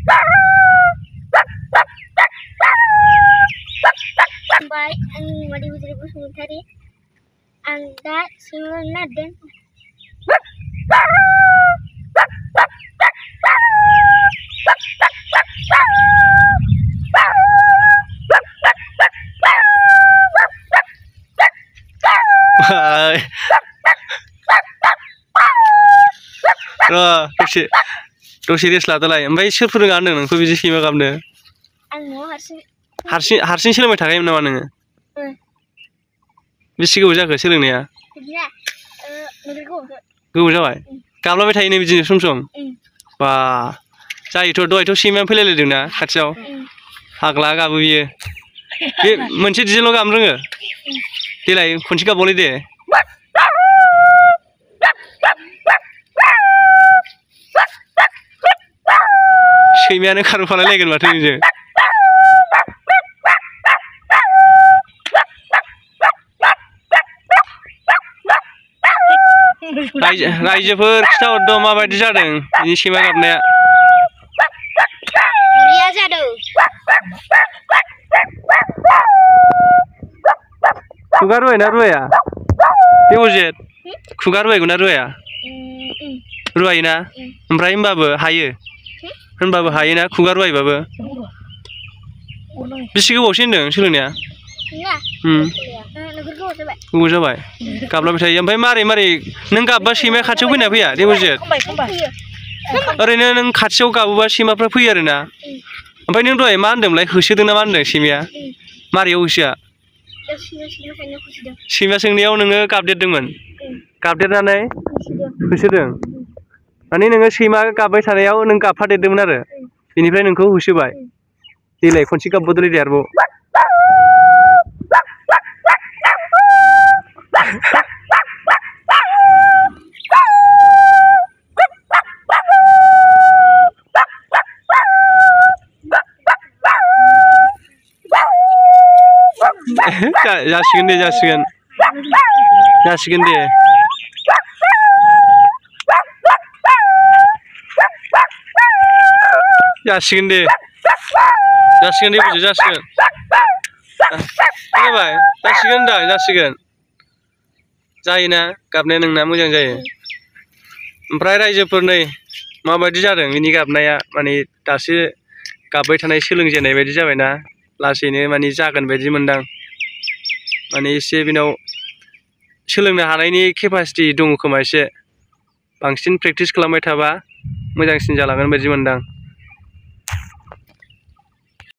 Baik, ang Madi Putri Basumitari. Ang da simulna den. दसे rest लादोलाय ओमफ्राय सोर फोरोङा होनदों नोंखौ बिदि सैमा गाबनो? आं न'आव हारसिं सोलोंबाय थाखायोमोन नामा नोङो? बेसे गोबाव जाखो सोलोंनाया? गोबाव जाबाय? गाबलाबाय थायो नों बिदिनो सम सम? बा जायोथ' दहायथ' सैमाया फैलायलायदोंना खाथियाव? फाग्ला गाबो बियो। बे मोनसे डिजेनल' गाबनो रोङो? देलाय खनसे गाबबावलाय दे। सैमायानो खारफालायलायगोन माथो नोंजों। रायजोफोर खिथाहरदो माबायदि जादों बिनि सैमा गाबनाया? बरिया जादों। खुगा रुवायोना रुवाया? देवजित खुगा रुवायगोना रुवाया? रुवायोना? ओमफ्राय होनबाबो हायो? होनबाबो हायोना खुगा रुवायबाबो? बेसे गोबावसै होनदों सोलोंनाया? गोबाव जाबाय गाबलाबाय थायो। ओमफ्राय मारै नों गाबबा सैमाया खाथियाव फैना फैया देवजित? ओरैनो नों खाथियाव गाबोबा सैमाफ्रा फैयो आरोना? ओमफ्राय नों दहाय मा होनदोंमोनलाय होसोदों ना मा होनदों सैमाया? मारैयाव होसोआ? सैमा सोंनायाव नोङो गाबदेरदोंमोन? गाबदेरनानै होसोदों? माने नोङो सैमा गाबबाय थानायाव नों गाबफादेरदोंमोन आरो बेनिफ्राय नोंखौ होसोबाय? देलाय खनसे गाबबावदोलाय दे आरोबाव। जासिगोन दे जासिगोन दे। जासिगोन दे बुजि जासिगोन। खोनाबाय? जासिगोन दा जासिगोन। जायोना गाबनाया नोंना मोजां जायो। ओमफ्राय रायजोफोर नै माबायदि जादों बिनि गाबनाया? माने दासो गाबबाय थानाय सोलोंजेननाय बायदि जाबायना लासैनो माने जागोन बायदि मोनदां। माने एसे बेनाव सोलोंनो हानायनि केपासिटि दङ खोमा एसे। बांसिन प्रेक्टिस खालामबाय थाबा मोजांसिन जालांगोन बायदि मोनदां।